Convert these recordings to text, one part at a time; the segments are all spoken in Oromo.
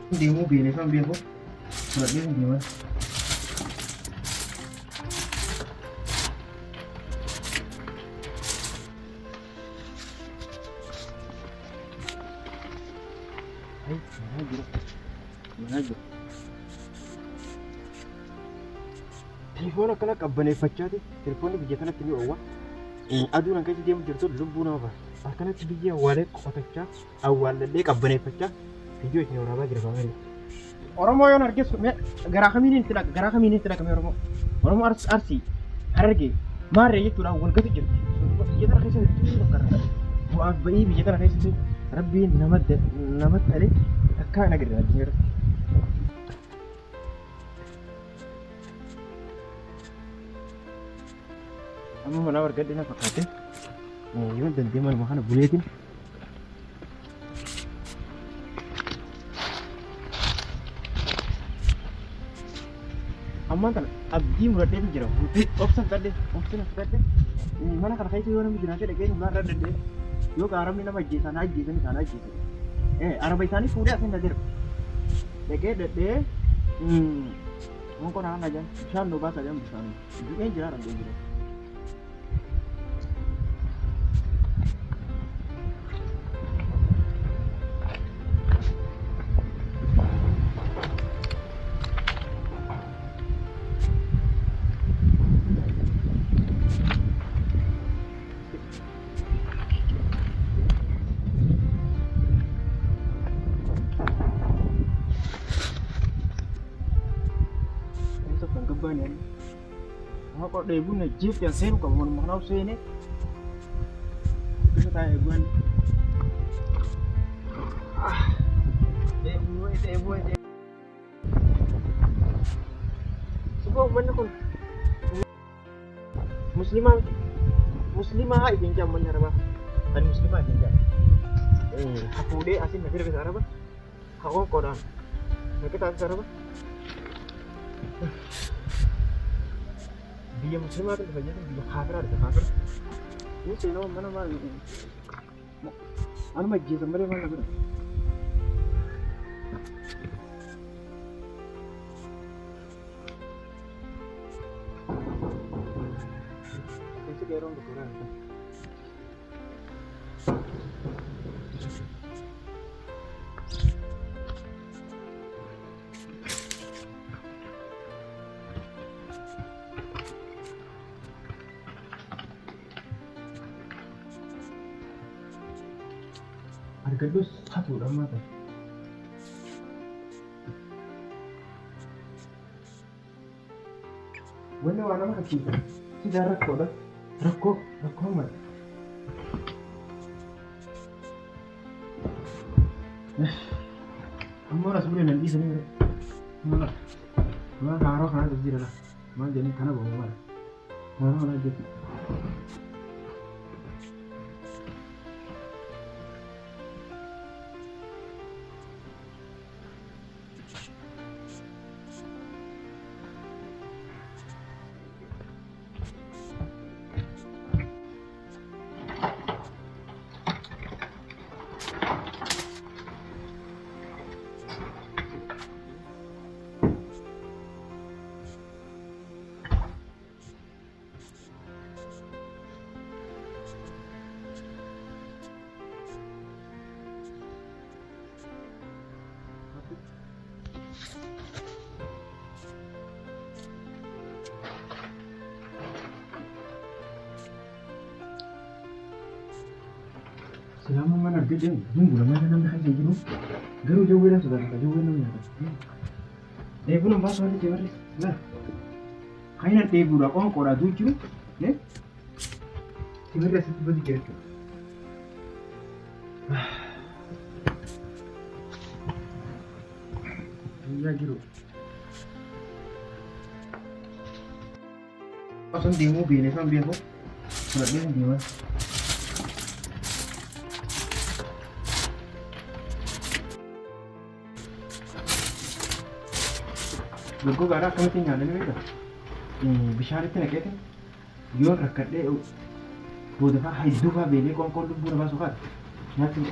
Deemuu beelee kan beeku fudhadhee hin deeman. Mana jiru. Telefoon akkana qabbaneeffachaati. Telefoonni biyya kanatti ni oowwa. Aduun akka deemu jirtu lubbuu nama baasa. Akkanatti biyya awwaalee qotachaa awwaallee qabbaneeffachaa viidiyoo itti waraabaa jira baay'ee. Oromoo yoon argeessu garaa kamiin itti dhaqa garaa kamiin itti dhaqame Oromoo arsii harargee maarree jechuudhaan walgatu jirti. Biyya kana keessatti bakka bu'aaf ba'ii biyya kana keessatti rabbiin nama dhalee akka hin agarre addunyaa irratti. Amma mana wargadde na fakkaate yoon dandee manuma kana buleetiin ammaan kana abdii muradhee jira. Obsa fudhadhe mana kana keessa yoo namni jiraate dhageenyu maarraa danda'e yoo gaaramni nama ajjeesan isaan ajjeesan araba isaanii fuudhee asin na jira dhagee dhadhee monko naan ajan bishaan nu baasa jedhamu bishaan du'een jira rangeen jira. Aku ada ibu najib yang saya bukan mau mengenal saya ini. Kita tanya ibu ini. Ibu. Sebuah mana pun. Muslimah itu yang mana apa? Dan Muslimah itu yang. Aku deh asin negeri besar apa? Aku kodan. Kita besar apa? Dia Muslimah itu banyak dia kafir ada kafir. Ini sih no mana anu masjid sama dia mana betul. Itu dia orang berkurang. Harga dus satu dah mata. Mana warna mana kita? Tidak rakko dah. Rakko mana? Kamu rasa boleh nanti sini. Mana? Mana karo kana jadi lah. Mana jadi kana bawa mana? Karo lagi. Selama mana kerja, bulan mana namanya kerja dulu. Garu jauh dah sudah, jauh namanya. Bulan pas hari cewek, nah, kayaknya bulan kau kora tujuh, ne? Cewek dah satu bagi kerja. Iya gitu. Pasang demo bini kan biar kok, berarti gimana? Gurgu gara kami tinggal ini beda. Bishaan itu nak kete. Yoon rakkadhee booda fa'aa hedduu fa'aa beelee qoonqoon lubbuu namaa sokaadha. Nyaatti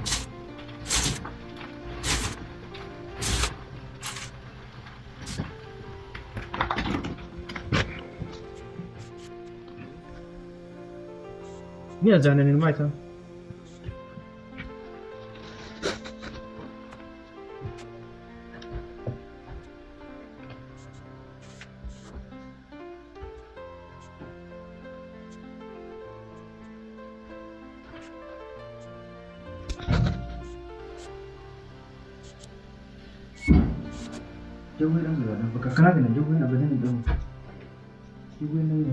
Ini azanan ilmu itu. Jauhin ang luar, napagkakalaga na jauhin na ba din ito? Jauhin na yun.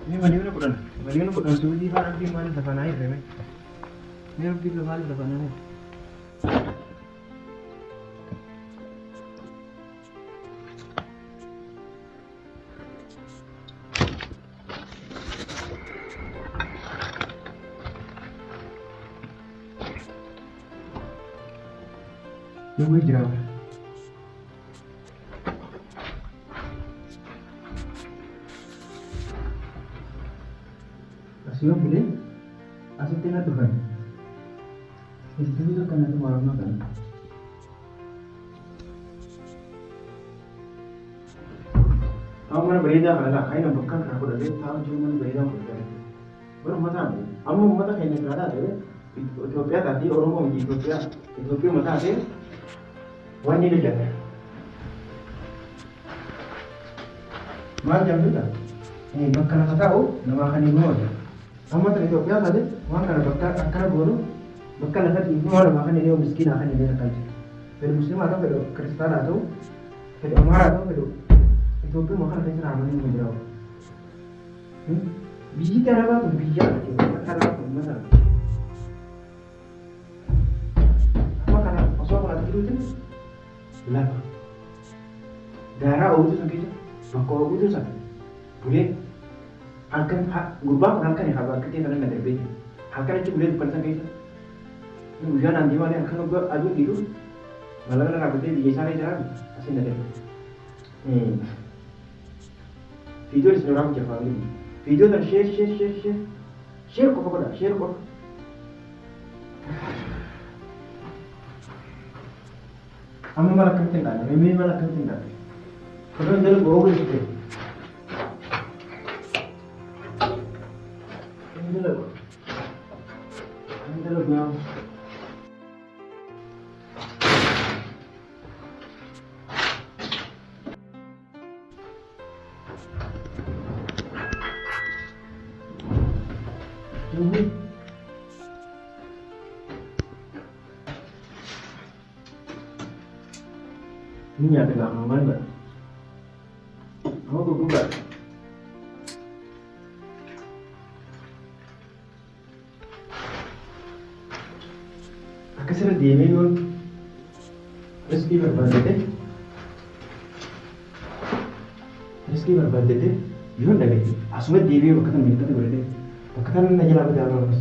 Ini maliwan na po doon. Sulit parang di mahal sa panay, reme. Meron di mahal sa panay. Yung gue jeraw. Asio boleh? Asal tina tuh kan? Itu juga kan itu malam kan? Aku mana berita kalau kain yang bukan aku dah lihat tahu cuma mana berita berita. Baru mata ni, kamu mata kain yang berada tu, Ethiopia tadi orang mau di Ethiopia mata tu. Wani dia jalan. Mana jam tu tak? Ini bakal nak tahu nama akan ibu aja. Kamu tadi tu apa tadi? Mana bakal akan guru? Bakal nak ibu orang makan ini orang miskin akan ini akan. Pero Muslim atau pero Kristen atau pero Amar atau pero itu pun makan akan ramai ini berapa? Biji cara apa? Biji apa? Cara apa? Mana? Apa karena pasal kalau tidur tu? Lama. Darah itu sakit. Bakau itu sakit. Boleh akan gubah akan ya kabar kita nak ada beda. Akan itu boleh dipercaya kita. Ini hujan nanti mana akan gubah adu itu. Malah nak apa dia sana jalan asin ada. Video di seorang Jepang ini. Video dan share kok pada share kok. Kami malah kenting kan, kami malah kenting kan. Kalau jalan bawa ke situ. Ini jalan bawa. Ini ada nggak aman nggak? Kamu gugup nggak? Aku sering diemin pun rezeki berbeda deh. Yun lagi. Asumnya diemin waktu minta tuh berbeda. Waktu aja lah berjalan mas.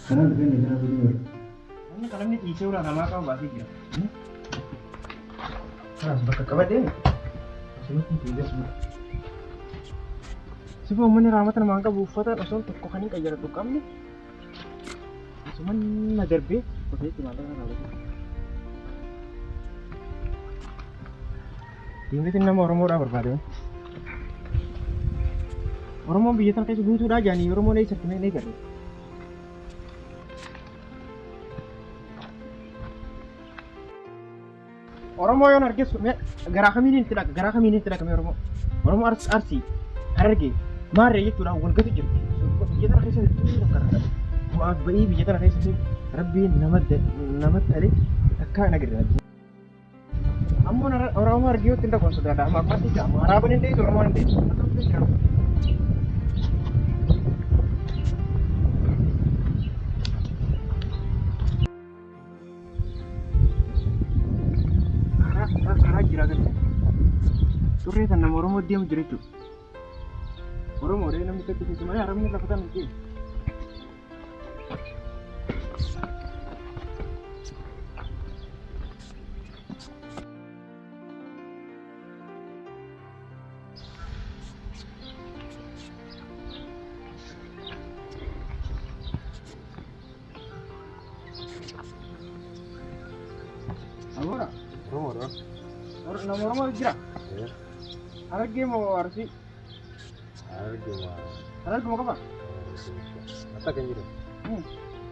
Karena bukan negara begini. Ini kalau ini isi udah nama kau basi ya. Nah, sebagai kawan dia, semua tidak semua. Sebab mana ramatan mangga bufatan asal tu kau kan ini kajar tukam ni. Cuma najar be, pakai itu mana ramatan. Ini tu nama orang orang berbeda. Orang mau bijitan kayak sebutu dah jadi, orang mau naik cermin naik kerja. Orang mau yang harga gara kami ini tidak kami orang mau arsi harga mari itu dah uang kecil bijitan kayak sebutu karena maaf bayi bijitan kayak sebutu Rabbi namat hari takkan negeri lagi. Amun orang mau harga itu tidak konsul ada apa pasti tidak marah benar itu orang mau nanti. Sore tan nama orang diam jadi tu. Orang orang yang kita tu semuanya orang ni lakukan mungkin. Agora, orang nama orang kira. Harargee moo Arsii? Hararguma qaba? Mata kan jiru.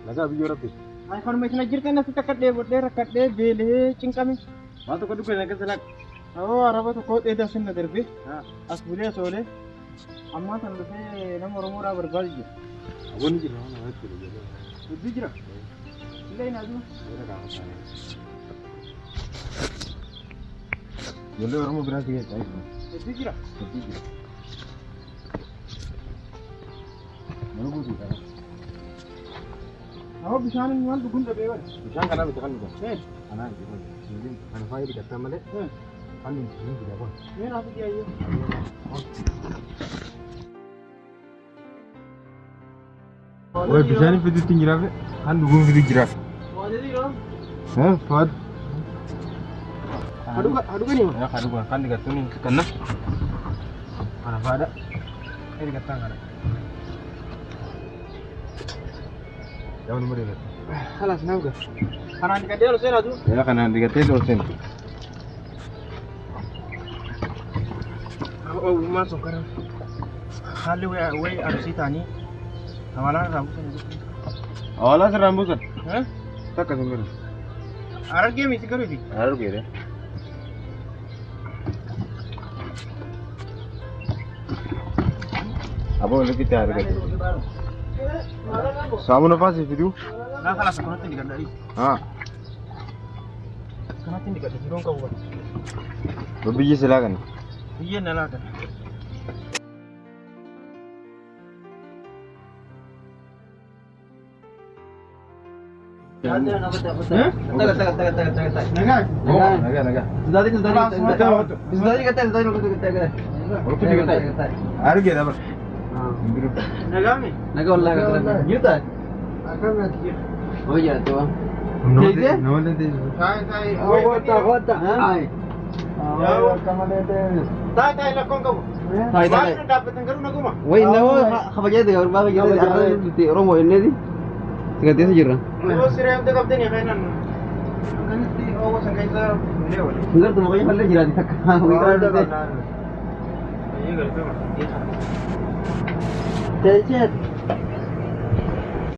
Nagaa biyyoo rabbi. Kanuma isin jirtan natti takkadhee bodhee rakkadhee beelee cinqame. Maal tokko dukkana nagaa salak. Araba tokko dheedaa sinna darbee as bulee soolee ammaa kan dhufee nama Oromoodhaa barbaadu jira. Aboonni jira waan namatti tolu jedhee. Dubbii jira. Illee naa jiru. Ijoollee Oromoo biraa keessaa Dubbii jira. Dubbii jira. Mana guutuu kana. Bishaan waan dhuguun dhabee wal. Bishaan kanaa miti kan dhugan. Kanaan kan faayee dhiqataa malee. Kan hin jira kun. Meen asii dhiyaayee. Woi bishaan fiduutti hin jiraafe kan dhuguun fidu jiraaf. Waanjirri yoo. Faad. Haduganii moo? Hadugan kan dhiqatuun kanna. Kana faadha. Dhiqataan kana. Jauh nomor ini. Halas naga. Kanaan dhiqadhee ol seenaa jiru. Ya kanaan dhiqatee ol seenu. Masuk kan. Hali way Arsii taanii. Amalaan rambut kan. Awalnya serambut kan? Hah? Tak kasih mirip. Harargee miti garuu fi. Harargee deh. Apa boleh kita hargai? Samu nafas video? Nah, kalas kanatti dhiqadhanii. Kanatti dhiqadhanii jiruun qabu kan. Biyyi silakan. Biyyeen na laatan. Sekarang saja. Oh, sirem tu kapten ya kainan. Kan ti oh sangkai sa beliau. Enggak tuh makanya kalian jadi tak. Iya, gagal. Cecet.